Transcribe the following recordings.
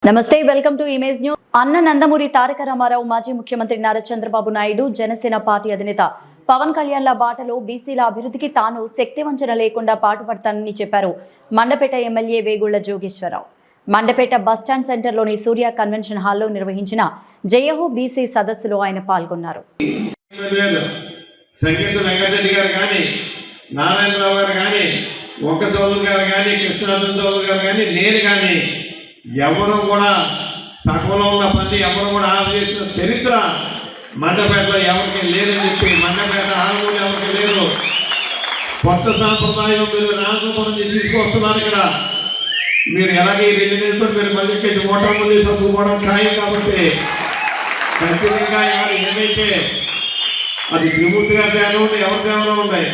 నమస్తే, welcome to image news. అన్న నందమూరి తారక రామారావు, మాజీ ముఖ్యమంత్రి నారా చంద్రబాబు నాయుడు, జనసేన పార్టీ అధినేత పవన్ కళ్యాణ్ల బాటలో బీసీల అభివృద్ధికి తాను శక్తివంచన లేకుండా పాటుపడతానని చెప్పారు మండపేట ఎమ్మెల్యే వేగుళ్ల జోగేశ్వరరావు. మండపేట బస్టాండ్ సెంటర్లోని సూర్య కన్వెన్షన్ హాల్లో నిర్వహించిన జయహో బీసీ సదస్సులో ఆయన పాల్గొన్నారు. ఎవరు కూడా సకలంలో ఉన్న పని ఎవరు కూడా ఆలోచించిన చరిత్ర మండపేటలో ఎవరికి లేదని చెప్పి మండపేట ఆలమూలు ఎవరికి లేదు. కొత్త సాంప్రదాయం మీరు రాజపురం తీసుకొస్తున్నారు. ఇక్కడ మీరు ఎలాగే 2 నెలలతో మీరు మళ్ళీ ఓటర్లు చదువుకోవడం ఖాయం కాబట్టి ఖచ్చితంగా ఎవరు ఏదైతే అది త్రిమూర్తిగా తేడా ఉంటే ఎవరి తేడా ఉంటాయి.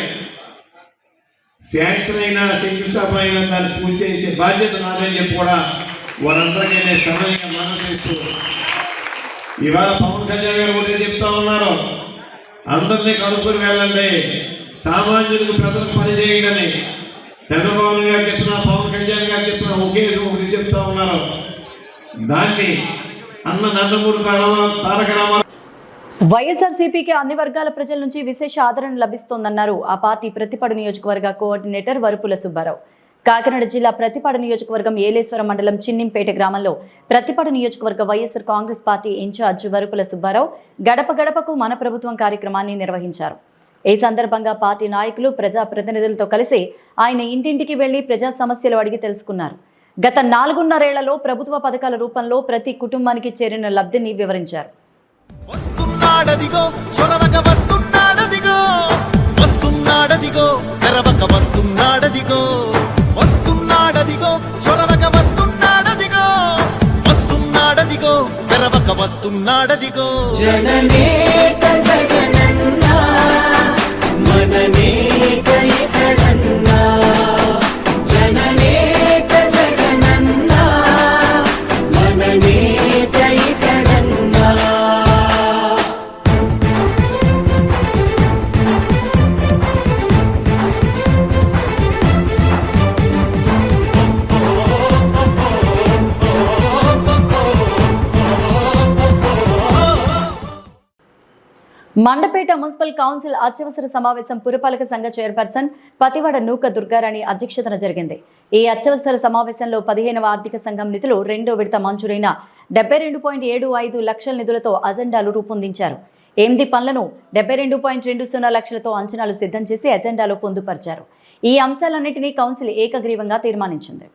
శాంక్షన్ అయినా శంకుస్థాపన అయినా దాన్ని పూర్తి చేసే బాధ్యత నాదని చెప్పి కూడా వారందరికీ నేను సమయంగా మనం చేస్తూ ఇవాళ పవన్ కళ్యాణ్ గారు కూడా చెప్తా ఉన్నారు, అందరినీ కనుక్కొని వెళ్ళండి, సామాన్యులకు ప్రజలకు పని చేయండి. చంద్రబాబు గారు చెప్తున్నా, పవన్ కళ్యాణ్ గారు చెప్తున్నా, ఒకే ఒకటి చెప్తా ఉన్నారు. దాన్ని అన్న నందమూరి తారక రామారావు. వైఎస్ఆర్సీపీకి అన్ని వర్గాల ప్రజల నుంచి విశేష ఆదరణ లభిస్తోందన్నారు ఆ పార్టీ ప్రతిపాడు నియోజకవర్గ కోఆర్డినేటర్ వరుపుల సుబ్బారావు. కాకినాడ జిల్లా ప్రతిపాడు నియోజకవర్గం ఏలేశ్వరం మండలం చిన్నింపేట గ్రామంలో ప్రతిపాడు నియోజకవర్గ వైఎస్ఆర్ కాంగ్రెస్ పార్టీ ఇన్ఛార్జ్ వరుపుల సుబ్బారావు గడప గడపకు మన ప్రభుత్వం కార్యక్రమాన్ని నిర్వహించారు. ఈ సందర్భంగా పార్టీ నాయకులు, ప్రజా ప్రతినిధులతో కలిసి ఆయన ఇంటింటికి వెళ్లి ప్రజా సమస్యలు అడిగి తెలుసుకున్నారు. గత 4.5 ఏళ్లలో ప్రభుత్వ పథకాల రూపంలో ప్రతి కుటుంబానికి చేరిన లబ్ధిని వివరించారు. జననేత జగనన్న మననేత ఇతడన్న, జననేత జగనన్న మననేత ఇతడన్న. మండపేట మున్సిపల్ కౌన్సిల్ అత్యవసర సమావేశం పురపాలక సంఘ చైర్పర్సన్ పతివాడ నూక దుర్గారాణి అధ్యక్షతన జరిగింది. ఈ అత్యవసర సమావేశంలో 15వ ఆర్థిక సంఘం నిధులు 2వ విడత మంజూరైన 72.75 లక్షల నిధులతో అజెండాలు రూపొందించారు. 8 పనులను 72.20 లక్షలతో అంచనాలు సిద్ధం చేసి అజెండాలో పొందుపరిచారు. ఈ అంశాలన్నింటినీ కౌన్సిల్ ఏకగ్రీవంగా తీర్మానించింది.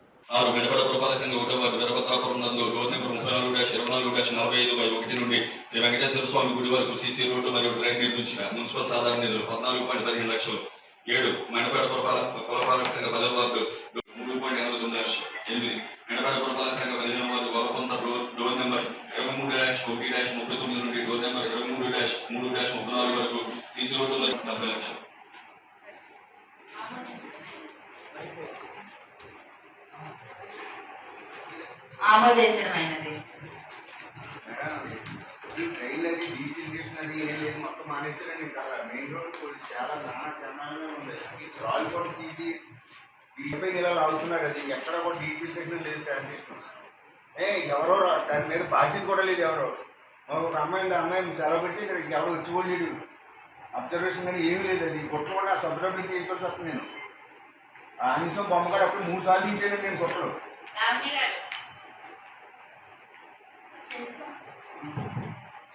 శ్రీ వెంకటేశ్వర స్వామి గుడి వరకు సీసీ రోడ్డు మరియు డ్రైన్ నిర్మించిన మున్సిపల్ సాధారణ నిధులు 14.15 లక్షలు. 7 మండపేట పురపాలక సంఘ 10వ వార్డు 3.89 లక్షలు. 8 మండపేట పురపాలక సంఘ 15వ వార్డు గొల్లకొంత డోర్ నెంబర్ 23-1-39 నుండి డోర్ నెంబర్ 23-3-34 వరకు సీసీ రోడ్డు మరియు 40 లక్షలు. ఆమోదించడమైనది. మొత్తం మానేసారని మెయిన్ రోడ్ చాలా చందాలుగా ఉంది. రాళ్ళు కూడా తీసి డీపై నిలలు ఆగుతున్నారు కదా, ఎక్కడ కూడా డీసీల్ సెక్షన్ లేదు. శానిటేషన్ ఎవరో దాని మీద బాధ్యత కూడా లేదు. ఎవరో ఒక అమ్మాయిని సెలవు పెట్టి ఇక్కడ ఎవరో వచ్చిపోలేడు. అబ్జర్వేషన్ కానీ ఏమీ లేదు. అది కుట్ర కూడా సబ్జెక్ట్ తీసుకోవాల్సి వస్తుంది. నేను ఆ నిమిషం బొమ్మగాడు అప్పుడు 3 సార్లు తీయించాను నేను కుట్రలు.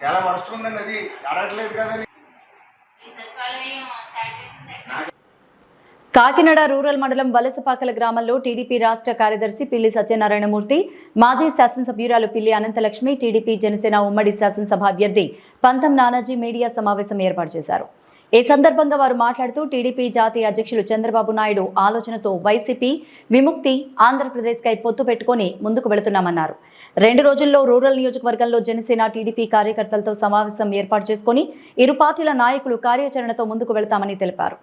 చాలా వరస్ట్ ఉందండి, అది అడగట్లేదు కదండి. కాకినాడ రూరల్ మండలం వలసపాకల గ్రామంలో టీడీపీ రాష్ట్ర కార్యదర్శి పిల్లి సత్యనారాయణమూర్తి, మాజీ శాసనసభ్యురాలు పిల్లి అనంతలక్ష్మి, టీడీపీ జనసేన ఉమ్మడి శాసనసభ అభ్యర్థి పంతం నానాజీ మీడియా సమావేశం ఏర్పాటు చేశారు. ఈ సందర్భంగా వారు మాట్లాడుతూ టీడీపీ జాతీయ అధ్యక్షులు చంద్రబాబు నాయుడు ఆలోచనతో వైసీపీ విముక్తి ఆంధ్రప్రదేశ్కై పొత్తు పెట్టుకుని ముందుకు వెళుతున్నామన్నారు. 2 రోజుల్లో రూరల్ నియోజకవర్గంలో జనసేన టీడీపీ కార్యకర్తలతో సమావేశం ఏర్పాటు చేసుకుని ఇరు పార్టీల నాయకులు కార్యాచరణతో ముందుకు వెళతామని తెలిపారు.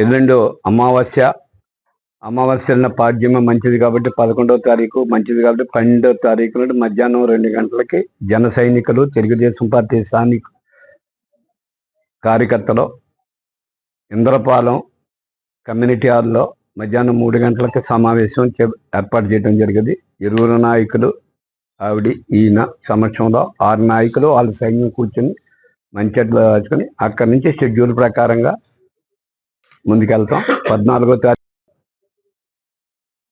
ఎల్లుండో అమావాస్య పాడ్యమ మంచిది కాబట్టి 11వ తారీఖు మంచిది కాబట్టి 12వ తారీఖు నుండి మధ్యాహ్నం 2 గంటలకి జన సైనికులు, తెలుగుదేశం పార్టీ స్థానిక కార్యకర్తలు ఇంద్రపాలెం కమ్యూనిటీ హాల్లో మధ్యాహ్నం 3 గంటలకి సమావేశం ఏర్పాటు చేయడం జరిగింది. ఇరువురు నాయకులు ఆవిడ ఈయన సమక్షంలో 6 నాయకులు వాళ్ళ సైన్యం కూర్చొని మంచెట్లు రాసుకొని అక్కడి నుంచి షెడ్యూల్ ప్రకారంగా ముందుకెళ్తాం. 14వ తారీఖు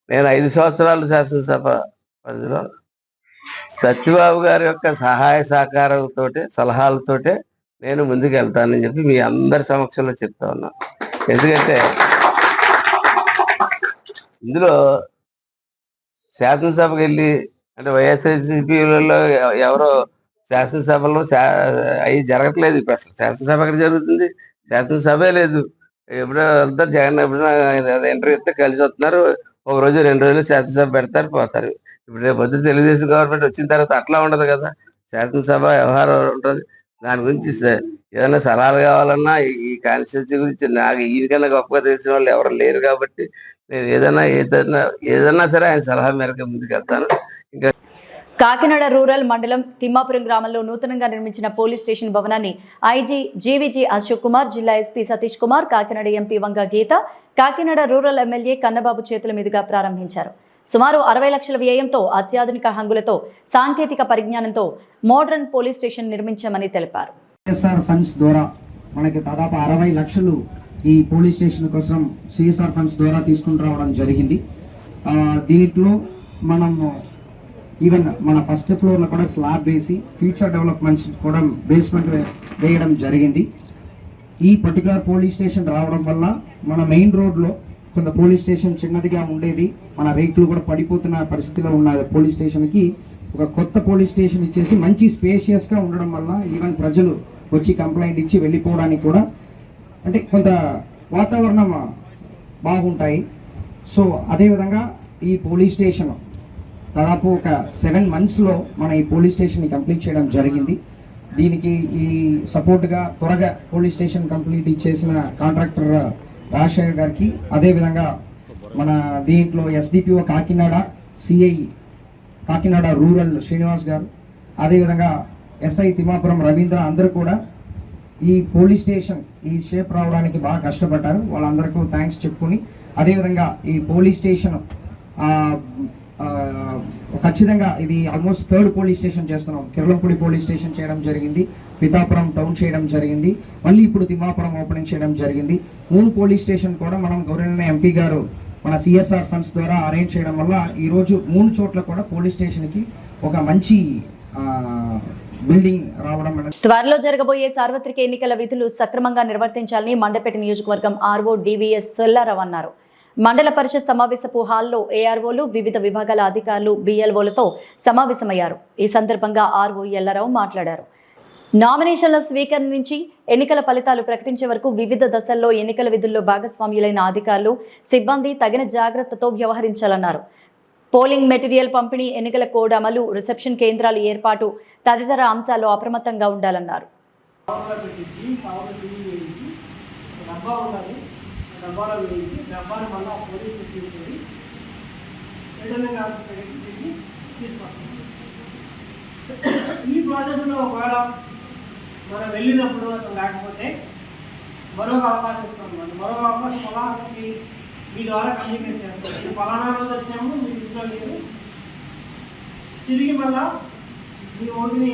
నేను 5 సంవత్సరాలు శాసనసభ పరిధిలో సత్యబాబు గారి యొక్క సహాయ సహకారంతో సలహాలతోటే నేను ముందుకు వెళ్తానని చెప్పి మీ అందరి సమక్షంలో చెప్తా ఉన్నా. ఎందుకంటే ఇందులో శాసనసభకి వెళ్ళి అంటే వైఎస్ఆర్సీపీలలో ఎవరో శాసనసభలో అవి జరగట్లేదు. ఇప్పుడు అసలు శాసనసభ ఎక్కడ జరుగుతుంది? శాసనసభే లేదు. ఎప్పుడో అంతా జగన్ ఎప్పుడైనా ఇంటర్వ్యూ ఇస్తే కలిసి వస్తున్నారు, 1 రోజు 2 రోజులు శాసనసభ పెడతారు, పోతారు. ఇప్పుడు రేపు పొద్దున తెలుగుదేశం గవర్నమెంట్ వచ్చిన తర్వాత అట్లా ఉండదు కదా. శాసనసభ వ్యవహారం ఉంటుంది. దాని గురించి ఏదైనా సలహాలు కావాలన్నా ఈ కాన్స్టిట్యూన్సీ గురించి నాకు ఈయనకన్నా గొప్పగా తెలిసిన వాళ్ళు ఎవరు లేరు కాబట్టి నేను ఏదైనా సరే ఆయన సలహా మేరకు ముందుకు వెళ్తాను. ఇంకా కాకినాడ రూరల్ మండలం తిమ్మాపురం గ్రామంలో నూతనంగా నిర్మించిన పోలీస్ స్టేషన్ భవనాన్ని ఐజీ జీవీజీ అశోక్ కుమార్, జిల్లా ఎస్పీ సతీష్ కుమార్, కాకినాడ ఎంపీ వంగ గీత, కాకినాడ రూరల్ ఎమ్మెల్యే కన్నబాబు చేతుల మీదుగా ప్రారంభించారు. సుమారు 60 లక్షల వ్యయంతో అత్యాధునిక హంగులతో సాంకేతిక పరిజ్ఞానంతో మోడర్న్ పోలీస్ స్టేషన్ నిర్మించామని తెలిపారు. సిఎస్ఆర్ ఫండ్స్ ద్వారా మనకి దాదాపు 60 లక్షలు ఈ పోలీస్ స్టేషన్ కోసం సిఎస్ఆర్ ఫండ్స్ ద్వారా తీసుకుని రావడం జరిగింది. దీంట్లో మనం ఈవెన్ మన ఫస్ట్ ఫ్లోర్లో కూడా స్లాబ్ వేసి ఫ్యూచర్ డెవలప్మెంట్స్ కూడా బేస్మెంట్ వేయడం జరిగింది. ఈ పర్టికులర్ పోలీస్ స్టేషన్ రావడం వల్ల మన మెయిన్ రోడ్లో కొంత పోలీస్ స్టేషన్ చిన్నదిగా ఉండేది, మన రేట్లు కూడా పడిపోతున్న పరిస్థితిలో ఉన్న పోలీస్ స్టేషన్కి ఒక కొత్త పోలీస్ స్టేషన్ ఇచ్చేసి మంచి స్పేషియస్గా ఉండడం వల్ల ఈవెన్ ప్రజలు వచ్చి కంప్లైంట్ ఇచ్చి వెళ్ళిపోవడానికి కూడా అంటే కొంత వాతావరణం బాగుంటాయి. సో అదేవిధంగా ఈ పోలీస్ స్టేషన్ దాదాపు ఒక 7 monthsలో మన ఈ పోలీస్ స్టేషన్ని కంప్లీట్ చేయడం జరిగింది. దీనికి ఈ సపోర్ట్గా త్వరగా పోలీస్ స్టేషన్ కంప్లీట్ ఇచ్చేసిన కాంట్రాక్టర్ రాజశేఖర్ గారికి, అదేవిధంగా మన దీంట్లో SDPO Kakinada, CI Kakinada rural Srinivas గారు, అదేవిధంగా ఎస్ఐ తిమ్మాపురం రవీంద్ర అందరూ కూడా ఈ పోలీస్ స్టేషన్ ఈ షేప్ రావడానికి బాగా కష్టపడ్డారు. వాళ్ళందరికీ థ్యాంక్స్ చెప్పుకుని, అదేవిధంగా ఈ పోలీస్ స్టేషన్ ఖచ్చితంగా ఇది ఆల్మోస్ట్ 3rd పోలీస్ స్టేషన్ చేస్తున్నాం. కిర్లంపూడి పోలీస్ స్టేషన్ చేయడం జరిగింది, పిఠాపురం టౌన్ చేయడం జరిగింది, మళ్ళీ ఇప్పుడు తిమ్మాపురం ఓపెనింగ్ చేయడం జరిగింది. 3 పోలీస్ స్టేషన్ కూడా మనం గౌరవనీయ ఎంపీ గారు మన సిఎస్ఆర్ ఫండ్స్ ద్వారా అరేంజ్ చేయడం వల్ల ఈరోజు 3 చోట్ల కూడా పోలీస్ స్టేషన్కి ఒక మంచి బిల్డింగ్ రావడం. త్వరలో జరగబోయే సార్వత్రిక ఎన్నికల విధులు సక్రమంగా నిర్వర్తించాలని మండపేట నియోజకవర్గం ఆర్ఓ డివిఎస్ సొల్లారావు అన్నారు. మండల పరిషత్ సమావేశపు హాల్లో ఏఆర్ఓలు, వివిధ విభాగాల అధికారులు, బిఎల్ఓలతో సమావేశమయ్యారు. ఈ సందర్భంగా ఆర్ఓ ఎల్లారావు మాట్లాడారు. నామినేషన్ల స్వీకరణ నుంచి ఎన్నికల ఫలితాలు ప్రకటించే వరకు వివిధ దశల్లో ఎన్నికల విధుల్లో భాగస్వామ్యులైన అధికారులు, సిబ్బంది తగిన జాగ్రత్తతో వ్యవహరించాలన్నారు. పోలింగ్ మెటీరియల్ పంపిణీ, ఎన్నికల కోడ్ అమలు, రిసెప్షన్ కేంద్రాల ఏర్పాటు తదితర అంశాల్లో అప్రమత్తంగా ఉండాలన్నారు. ఈ ప్రాసెస్లో ఒకవేళ మనం వెళ్ళినప్పుడు అతను లేకపోతే మరొక అవకాశం ఇస్తాం. మరొక అవకాశం ఫలానాకి మీ ద్వారా కమ్యూనికేట్ చేస్తాం. ఇది ఫలానా రోజు వచ్చాము, మీరు ఇంట్లో లేదు, తిరిగి మళ్ళా మీ ఓటుని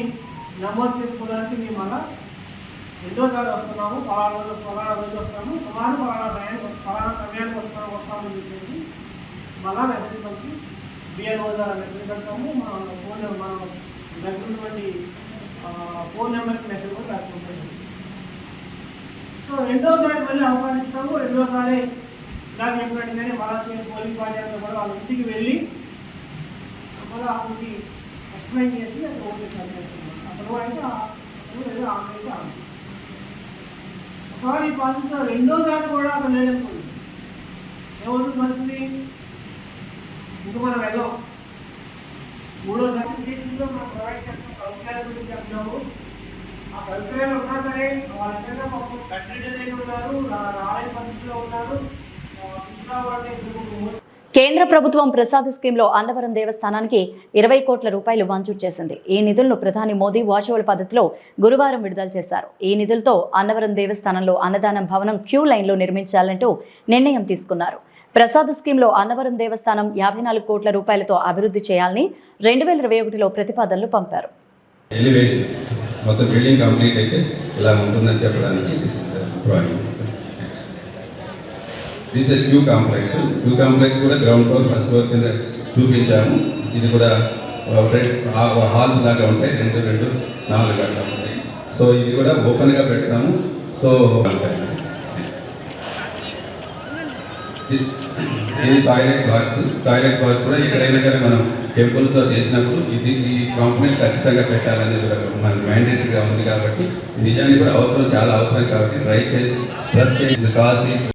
నమోదు చేసుకోవడానికి మేము మళ్ళా రెండోసారి వస్తున్నాము, ఫలానా రోజు వస్తాము, ఫలానా సమయానికి వస్తామని చెప్పేసి మళ్ళా మెసేజ్ పంపి బిఎల్ఓ ద్వారా మెసేజ్ పెడతాము. మన దగ్గరున్నటువంటి ఫోన్ నెంబర్కి మెసేజ్ కూడా రాసుకుంటాము. సో రెండోసారి మళ్ళీ అవకాశం ఇస్తాము. రెండోసారి ఇలా చెప్పినట్టుగానే మళ్ళా సేమ్ పోలింగ్ పార్టీ అంతా కూడా వాళ్ళ ఇంటికి వెళ్ళి మళ్ళీ వాళ్ళకి ఎక్స్ప్లెయిన్ చేసి అది ఓటు చేస్తున్నాం. అప్పుడు అయితే ఆమె ఒకవేళ ఈ ప్రాసెస్లో రెండోసారి కూడా అక్కడ లేదనుకోండి ఏమవుతుంది పరిస్థితి? ఇంకా మనం వెళ్ళాం. మూడోసారి దేశంలో మనం ప్రొవైడ్ చేస్తున్న సౌకర్యాల గురించి చెప్తున్నాము. ఆ సౌకర్యాలు ఉన్నా సరే వాళ్ళ విధంగా మాకు కంట్రీ ఉన్నారు, రాయల పరిస్థితిలో ఉన్నారు. కేంద్ర ప్రభుత్వం ప్రసాద్ స్కీమ్లో అన్నవరం దేవస్థానానికి 20 కోట్ల రూపాయలు మంజూరు చేసింది. ఈ నిధులను ప్రధాని మోదీ వర్చువల్ పద్ధతిలో గురువారం విడుదల చేశారు. ఈ నిధులతో అన్నవరం దేవస్థానంలో అన్నదానం భవనం క్యూ లైన్లో నిర్మించాలంటూ నిర్ణయం తీసుకున్నారు. ప్రసాద్ స్కీమ్లో అన్నవరం దేవస్థానం 54 కోట్ల రూపాయలతో అభివృద్ధి చేయాలని 2021లో ప్రతిపాదనలు పంపారు. ఎలివేషన్ మొత్తం బిల్డింగ్ కంప్లీట్ అయితే ఇలా ఉంటుందని చెప్పడానికి దిస్ ఇస్ క్యూ కాంప్లెక్స్ కూడా గ్రౌండ్ ఫ్లోర్ ఫస్ట్ ఫ్లోర్ కింద చూపించాము. ఇది కూడా హాల్స్ లాగా ఉంటాయి, 2 4 గంటలు ఉంటాయి. సో ఇది కూడా ఓపెన్గా పెడతాము. సో ఇది టాయిలెట్ బాక్స్ కూడా ఎక్కడైనా కానీ మనం టెంపుల్స్లో చేసినప్పుడు ఈ కాంపోనెంట్ ఖచ్చితంగా పెట్టాలనేది కూడా మనకు మ్యాండేటరీగా ఉంది. కాబట్టి నిజానికి కూడా చాలా అవసరం కాబట్టి ట్రై చేసి ప్లస్ చేసి కాస్ట్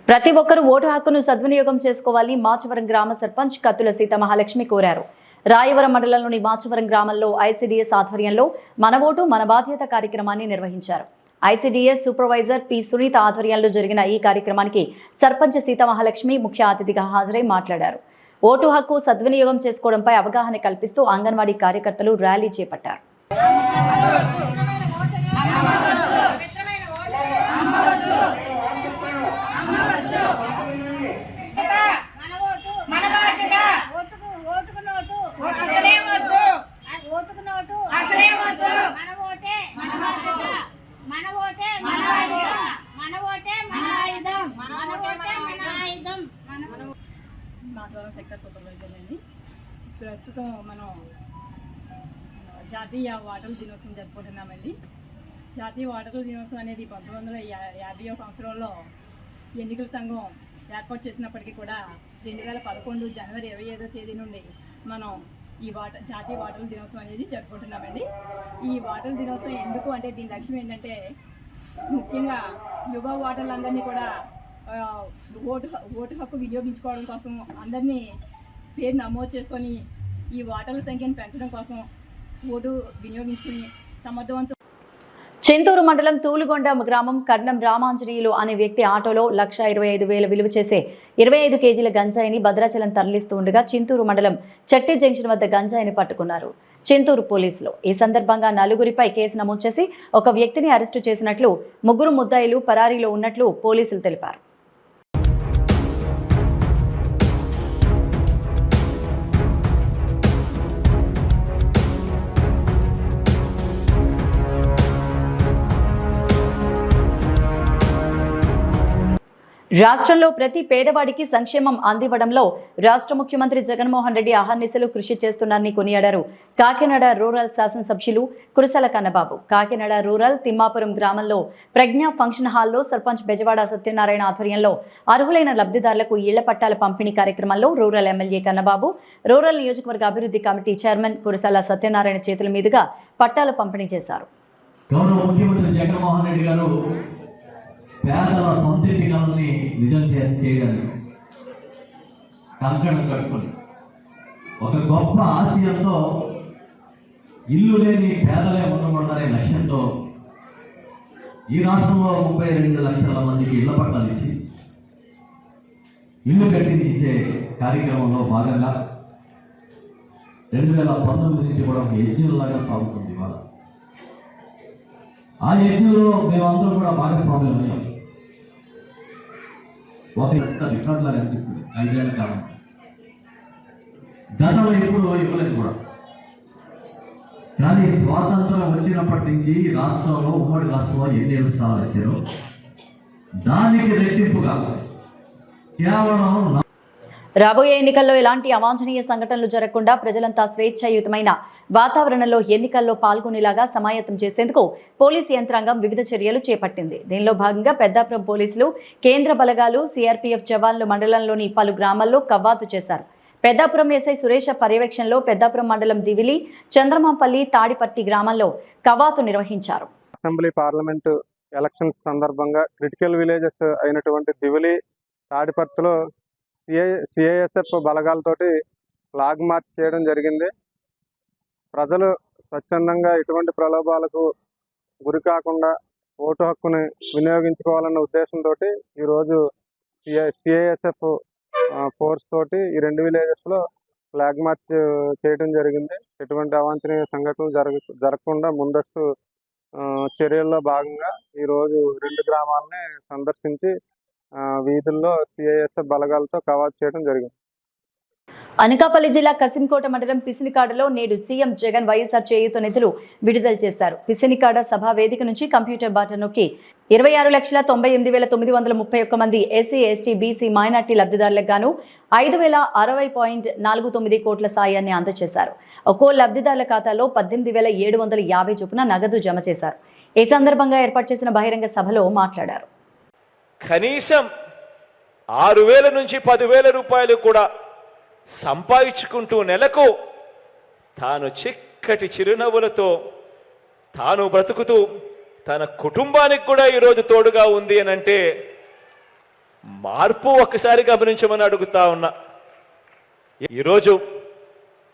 ప్రతి ఒక్కరూ ఓటు హక్కును సద్వినియోగం చేసుకోవాలని మాచవరం గ్రామ సర్పంచ్ కత్తుల సీతమహాలక్ష్మి కోరారు. రాయవరం మండలంలోని మాచవరం గ్రామంలో ఐసీడీఎస్ ఆధ్వర్యంలో మన ఓటు మన బాధ్యత కార్యక్రమాన్ని నిర్వహించారు. ఐసీడీఎస్ సూపర్వైజర్ పి సునీత ఆధ్వర్యంలో జరిగిన ఈ కార్యక్రమానికి సర్పంచ్ సీతమహాలక్ష్మి ముఖ్య అతిథిగా హాజరై మాట్లాడారు. ఓటు హక్కు సద్వినియోగం చేసుకోవడంపై అవగాహన కల్పిస్తూ అంగన్వాడీ కార్యకర్తలు ర్యాలీ చేపట్టారు. మాచవరం సెక్టర్ సూపర్వైజర్ అండి. ప్రస్తుతం మనం జాతీయ ఓటర్ల దినోత్సవం జరుపుకుంటున్నామండి. జాతీయ ఓటర్ల దినోత్సవం అనేది 1950వ సంవత్సరంలో ఎన్నికల సంఘం ఏర్పాటు చేసినప్పటికీ కూడా 2011 జనవరి 25వ తేదీ నుండి మనం ఈ జాతీయ ఓటర్ల దినోత్సవం అనేది జరుపుకుంటున్నామండి. ఈ ఓటర్ల దినోత్సవం ఎందుకు అంటే దీని లక్ష్యం ఏంటంటే ముఖ్యంగా యువ ఓటర్లందరినీ కూడా ఓటు హక్కు వినియోగించుకోవడం కోసం అందరినీ పేరు నమోదు చేసుకొని ఈ ఓటర్ల సంఖ్యను పెంచడం కోసం ఓటు వినియోగించుకుని సమర్థవంతం. చింతూరు మండలం తూలుగొండ గ్రామం కర్ణం రామాంజనేయులు అనే వ్యక్తి ఆటోలో 1,25,000 విలువ చేసే 25 కేజీల గంజాయిని భద్రాచలం తరలిస్తూ ఉండగా చింతూరు మండలం చెట్టి జంక్షన్ వద్ద గంజాయిని పట్టుకున్నారు చింతూరు పోలీసులు. ఈ సందర్భంగా 4గురిపై కేసు నమోదు చేసి ఒక వ్యక్తిని అరెస్టు చేసినట్లు, 3 ముద్దాయిలు పరారీలో ఉన్నట్లు పోలీసులు తెలిపారు. రాష్ట్రంలో ప్రతి పేదవాడికి సంక్షేమం అందివ్వడంలో రాష్ట్ర ముఖ్యమంత్రి జగన్మోహన్ రెడ్డి అహర్నిశలు కృషి చేస్తున్నారని కొనియాడారు కాకినాడ రూరల్ శాసనసభ్యులు కురసాల కన్నబాబు. కాకినాడ రూరల్ తిమ్మాపురం గ్రామంలో ప్రజ్ఞా ఫంక్షన్ హాల్లో సర్పంచ్ బెజవాడ సత్యనారాయణ ఆధ్వర్యంలో అర్హులైన లబ్ధిదారులకు ఇళ్ల పట్టాల పంపిణీ కార్యక్రమంలో రూరల్ ఎమ్మెల్యే కన్నబాబు, రూరల్ నియోజకవర్గ అభివృద్ధి కమిటీ చైర్మన్ కురసాల సత్యనారాయణ చేతుల మీదుగా పట్టాల పంపిణీ చేశారు. పేదల సొంతింటి కళని నిజం చేయడానికి కంకణం కట్టుకొని ఒక గొప్ప ఆశయంతో ఇల్లు లేని పేదలే ఉండకూడదనే లక్ష్యంతో ఈ రాష్ట్రంలో 32 లక్షల మందికి ఇళ్ల పట్టాలు ఇచ్చి ఇల్లు కట్టించే కార్యక్రమంలో భాగంగా 2019 నుంచి కూడా ఒక యజ్ఞంలాగా సాగుతుంది. ఇవాళ ఆ యజ్ఞంలో మేమందరం కూడా భాగస్వామ్యం అయ్యాం. ఒక రికార్డులా కనిపిస్తుంది 5 ఏళ్ల కాలం. గతంలో ఎప్పుడు ఇవ్వలేదు కూడా. కానీ స్వాతంత్రం వచ్చినప్పటి నుంచి రాష్ట్రంలో, ఉమ్మడి రాష్ట్రంలో ఎన్ని స్థానాలు వచ్చారో దానికి రెట్టింపుగా కేవలం రాబోయే ఎన్నికల్లో ఎలాంటి అవాంఛనీయ సంఘటనలు జరగకుండా ప్రజలంతా స్వేచ్ఛాయుతమైన వాతావరణంలో ఎన్నికల్లో పాల్గొనేలాగా సమాయత్తం చేసేందుకు పోలీసు యంత్రాంగం వివిధ చర్యలు చేపట్టింది. దీనిలో భాగంగా పెద్దాపురం పోలీసులు, కేంద్ర బలగాలు, సిఆర్పీఎఫ్ జవాన్లు మండలంలోని పలు గ్రామాల్లో కవ్వాతు చేశారు. పెద్దాపురం ఎస్ఐ సురేష పర్యవేక్షణలో పెద్దాపురం మండలం దివిలి, చంద్రమాంపల్లి, తాడిపట్టి గ్రామాల్లో కవాతు నిర్వహించారు. అసెంబ్లీ పార్లమెంటు ఎలక్షన్స్ సందర్భంగా క్రిటికల్ విలేజెస్ అయినటువంటి దివిలి, తాడిపర్తిలో సిఐఎస్ఎఫ్ బలగాలతోటి ఫ్లాగ్ మార్చ్ చేయడం జరిగింది. ప్రజలు స్వచ్ఛందంగా ఎటువంటి ప్రలోభాలకు గురి కాకుండా ఓటు హక్కుని వినియోగించుకోవాలన్న ఉద్దేశంతో ఈరోజు సిఐఎస్ఎఫ్ ఫోర్స్ తోటి ఈ 2 విలేజెస్లో ఫ్లాగ్ మార్చ్ చేయడం జరిగింది. ఎటువంటి అవాంఛనీయ సంఘటనలు జరగకుండా ముందస్తు చర్యల్లో భాగంగా ఈరోజు 2 గ్రామాలని సందర్శించి వీధుల్లో సిఐఎస్ఎఫ్ బలగాలతో కవాతు చేయడం జరిగింది. అనకాపల్లి జిల్లా కసింకోట మండలం పిసినికాడలో నేడు సీఎం జగన్ వైఎస్ఆర్ చేయూత నిధులు విడుదల చేశారు. పిసినికాడ సభా వేదిక నుంచి కంప్యూటర్ బాట నొక్కి 26,98,931 మంది ఎస్సీ, ఎస్టీ, బీసీ, మైనార్టీ లబ్ధిదారులకు గాను 5,060.49 కోట్ల సాయాన్ని అందజేశారు. ఒక్కో లబ్ధిదారుల ఖాతాలో 18,750 చొప్పున నగదు జమ చేశారు. ఈ సందర్భంగా ఏర్పాటు చేసిన బహిరంగ సభలో మాట్లాడారు. కనీసం 6,000 నుంచి 10,000 రూపాయలు కూడా సంపాదించుకుంటూ నెలకు తాను చిక్కటి చిరునవ్వులతో తాను బ్రతుకుతూ తన కుటుంబానికి కూడా ఈరోజు తోడుగా ఉంది అని అంటే మార్పు ఒక్కసారి గమనించమని అడుగుతా ఉన్నా. ఈరోజు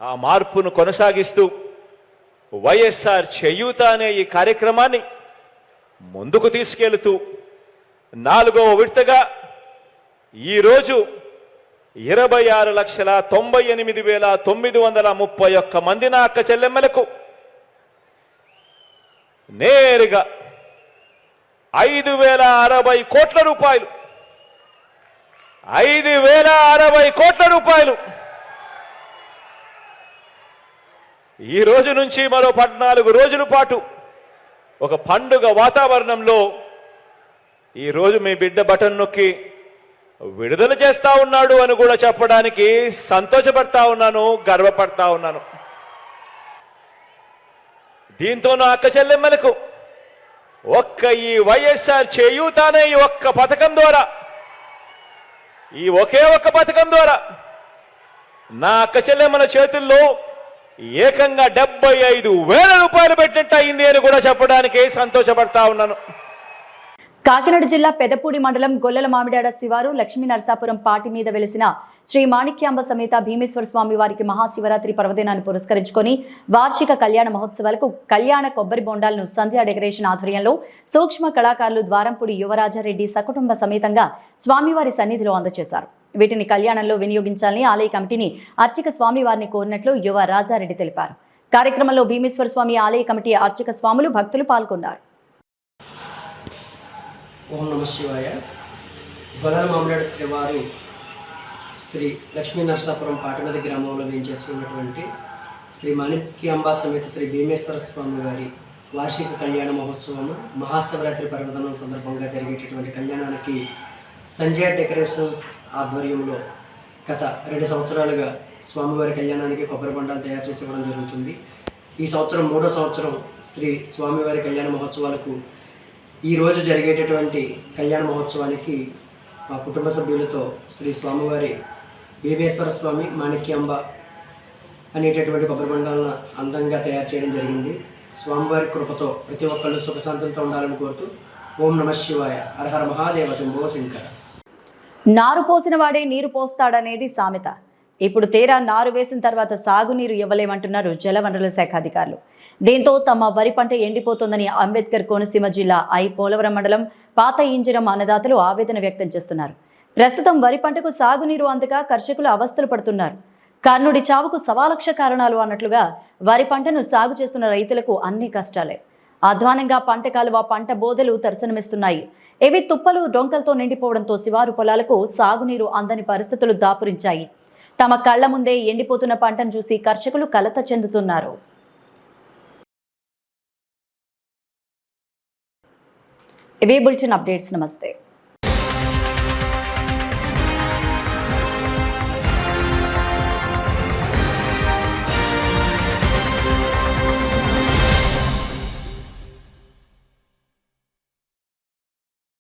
ఆ మార్పును కొనసాగిస్తూ వైఎస్ఆర్ చేయూత అనే ఈ కార్యక్రమాన్ని ముందుకు తీసుకెళ్తూ 4వ విడతగా ఈరోజు 26,98,931 మంది నా అక్క చెల్లెమ్మలకు నేరుగా 5,060 కోట్ల రూపాయలు 5,060 కోట్ల రూపాయలు ఈ రోజు నుంచి మరో 14 రోజుల పాటు ఒక పండుగ వాతావరణంలో ఈరోజు మీ బిడ్డ బటన్ నొక్కి విడుదల చేస్తా ఉన్నాడు అని కూడా చెప్పడానికి సంతోషపడతా ఉన్నాను, గర్వపడతా ఉన్నాను. దీంతో నా అక్క చెల్లెమ్మలకు ఒక్క ఈ వైఎస్ఆర్ చేయూత అనే ఈ ఒక్క పథకం ద్వారా, ఈ ఒకే ఒక్క పథకం ద్వారా నా అక్క చెల్లెమ్మల చేతుల్లో ఏకంగా 75,000 రూపాయలు పెట్టినట్టు అయింది అని కూడా చెప్పడానికి సంతోషపడతా ఉన్నాను. కాకినాడ జిల్లా పెదపూడి మండలం గొల్లల మామిడాడ శివారు లక్ష్మీ నరసాపురం పాటి మీద వెలిసిన శ్రీ మాణిక్యాంబ సమేత భీమేశ్వర స్వామి వారికి మహాశివరాత్రి పర్వదినాన్ని పురస్కరించుకొని వార్షిక కళ్యాణ మహోత్సవాలకు కళ్యాణ కొబ్బరి బొండాలను సంధ్యా డెకరేషన్ ఆధ్వర్యంలో సూక్ష్మ కళాకారులు ద్వారంపూడి యువరాజారెడ్డి సకుటుంబ సమేతంగా స్వామివారి సన్నిధిలో అందజేశారు. వీటిని కళ్యాణంలో వినియోగించాలని ఆలయ కమిటీని అర్చక స్వామివారిని కోరినట్లు యువ రాజారెడ్డి తెలిపారు. కార్యక్రమంలో భీమేశ్వర స్వామి ఆలయ కమిటీ అర్చక స్వాములు భక్తులు పాల్గొన్నారు. ఓం నమ శివాయ. గొల్లల మామిడాడ శ్రీవారు శ్రీ లక్ష్మీ నరసాపురం పాటిమద గ్రామంలో వేయించేస్తున్నటువంటి శ్రీ మాణిక్యాంబ సమేత శ్రీ భీమేశ్వర స్వామి వారి వార్షిక కళ్యాణ మహోత్సవము మహాశివరాత్రి పర్వదినం సందర్భంగా జరిగేటటువంటి కళ్యాణానికి సంజయ్ డెకరేషన్స్ ఆధ్వర్యంలో గత 2 సంవత్సరాలుగా స్వామివారి కళ్యాణానికి కొబ్బరి బొండాలు తయారు చేసి ఇవ్వడం జరుగుతుంది. ఈ సంవత్సరం 3వ సంవత్సరం శ్రీ స్వామివారి కళ్యాణ మహోత్సవాలకు ఈరోజు జరిగేటటువంటి కళ్యాణ మహోత్సవానికి మా కుటుంబ సభ్యులతో శ్రీ స్వామివారి భీమేశ్వర స్వామి మాణిక్యాంబ అనేటటువంటి కొబ్బరి బొండాలను అందంగా తయారు చేయడం జరిగింది. స్వామివారి కృపతో ప్రతి ఒక్కళ్ళు సుఖశాంతులతో ఉండాలని కోరుతూ ఓం నమ శివాయ. హరహర మహాదేవ శంభో శంకర. నారు పోసిన వాడే నీరు పోస్తాడనేది సామెత. ఇప్పుడు తీరా నారు వేసిన తర్వాత సాగునీరు ఇవ్వలేమంటున్నారు జలవనరుల శాఖ అధికారులు. దీంతో తమ వరి పంట ఎండిపోతోందని అంబేద్కర్ కోనసీమ జిల్లా పోలవరం మండలం పాత ఇంజరం అన్నదాతలు ఆవేదన వ్యక్తం చేస్తున్నారు. ప్రస్తుతం వరి పంటకు సాగునీరు అందక కర్షకులు అవస్థలు పడుతున్నారు. కర్ణుడి చావుకు 1,00,000 కారణాలు అన్నట్లుగా వరి పంటను సాగు చేస్తున్న రైతులకు అన్ని కష్టాలే. అధ్వానంగా పంట కాలువ పంట బోదెలు దర్శనమిస్తున్నాయి. ఇవి తుప్పలు డొంకలతో నిండిపోవడంతో శివారు పొలాలకు సాగునీరు అందని పరిస్థితులు దాపురించాయి. తమ కళ్ల ముందే ఎండిపోతున్న పంటను చూసి కర్షకులు కలత చెందుతున్నారు. ఇవే బులెటిన్ అప్డేట్స్. నమస్తే.